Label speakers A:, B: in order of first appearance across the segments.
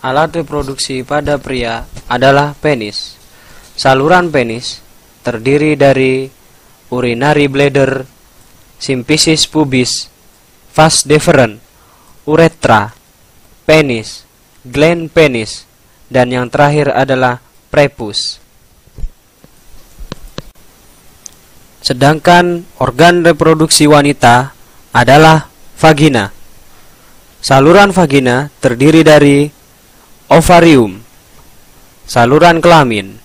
A: Alat reproduksi pada pria adalah penis. Saluran penis terdiri dari urinary bladder, symphysis pubis, vas deferens, uretra, penis, gland penis, dan yang terakhir adalah prepuce. Sedangkan organ reproduksi wanita adalah vagina. Saluran vagina terdiri dari ovarium, saluran kelamin.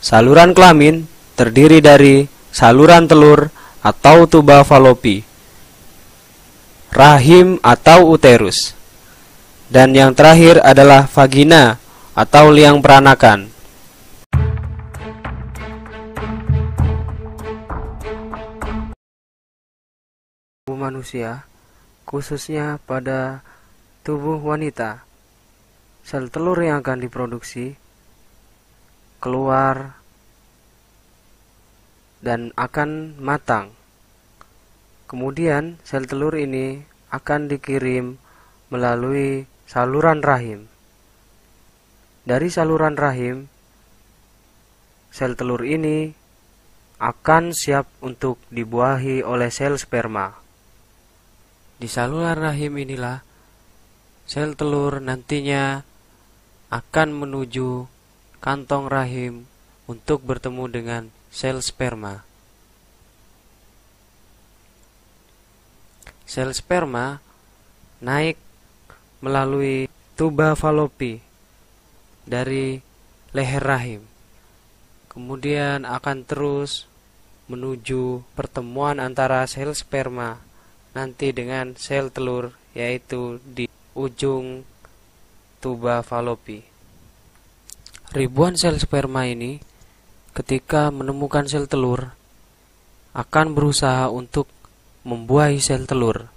A: Saluran kelamin terdiri dari saluran telur atau tuba falopi, rahim atau uterus, dan yang terakhir adalah vagina atau liang peranakan. Tubuh manusia, khususnya pada tubuh wanita, sel telur yang akan diproduksi keluar dan akan matang. Kemudian sel telur ini akan dikirim melalui saluran rahim. Dari saluran rahim, sel telur ini akan siap untuk dibuahi oleh sel sperma. Di saluran rahim inilah sel telur nantinya akan menuju kantong rahim untuk bertemu dengan sel sperma. Sel sperma naik melalui tuba falopi dari leher rahim, kemudian akan terus menuju pertemuan antara sel sperma nanti dengan sel telur, yaitu di ujung tuba falopi. Ribuan sel sperma ini ketika menemukan sel telur akan berusaha untuk membuahi sel telur.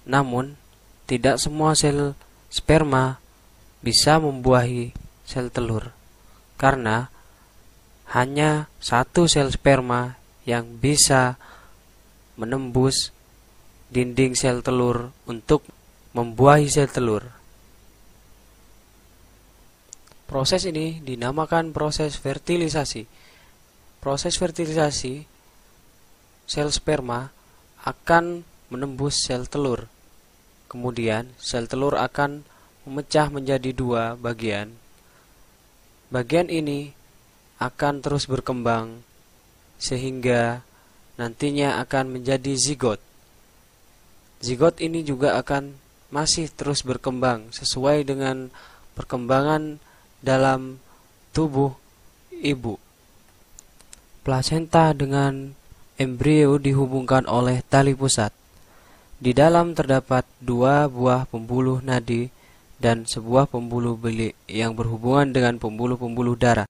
A: Namun, tidak semua sel sperma bisa membuahi sel telur, karena hanya satu sel sperma yang bisa menembus dinding sel telur untuk membuahi sel telur. Proses ini dinamakan proses fertilisasi. Proses fertilisasi, sel sperma akan menembus sel telur. Kemudian sel telur akan memecah menjadi dua bagian. Bagian ini akan terus berkembang sehingga nantinya akan menjadi zigot. Zigot ini juga akan masih terus berkembang sesuai dengan perkembangan dalam tubuh ibu. Plasenta dengan embrio dihubungkan oleh tali pusat. Di dalam terdapat dua buah pembuluh nadi dan sebuah pembuluh bilik yang berhubungan dengan pembuluh-pembuluh darah.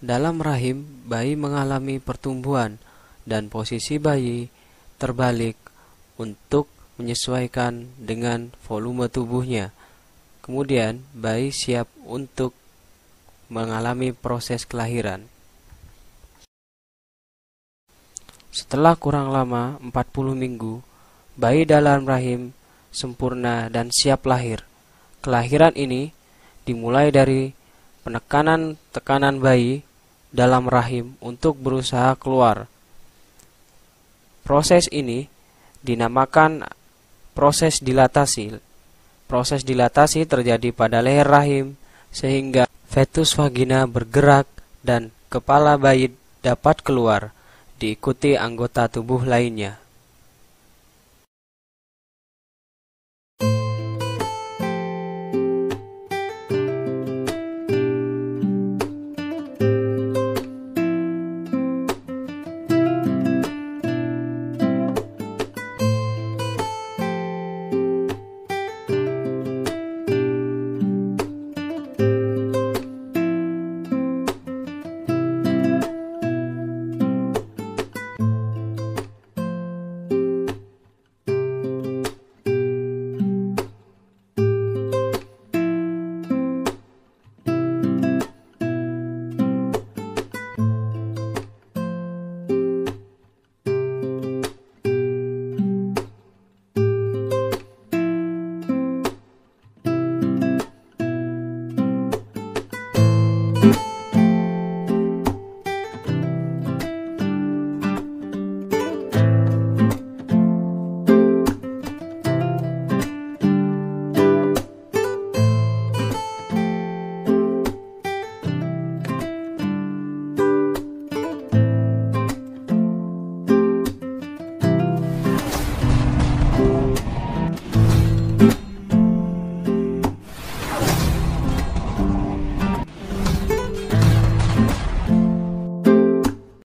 A: Dalam rahim, bayi mengalami pertumbuhan dan posisi bayi terbalik untuk menyesuaikan dengan volume tubuhnya. Kemudian, bayi siap untuk mengalami proses kelahiran. Setelah kurang lama 40 minggu, bayi dalam rahim sempurna dan siap lahir. Kelahiran ini dimulai dari penekanan tekanan bayi dalam rahim untuk berusaha keluar. Proses ini dinamakan proses dilatasi. Proses dilatasi terjadi pada leher rahim sehingga fetus vagina bergerak dan kepala bayi dapat keluar, diikuti anggota tubuh lainnya.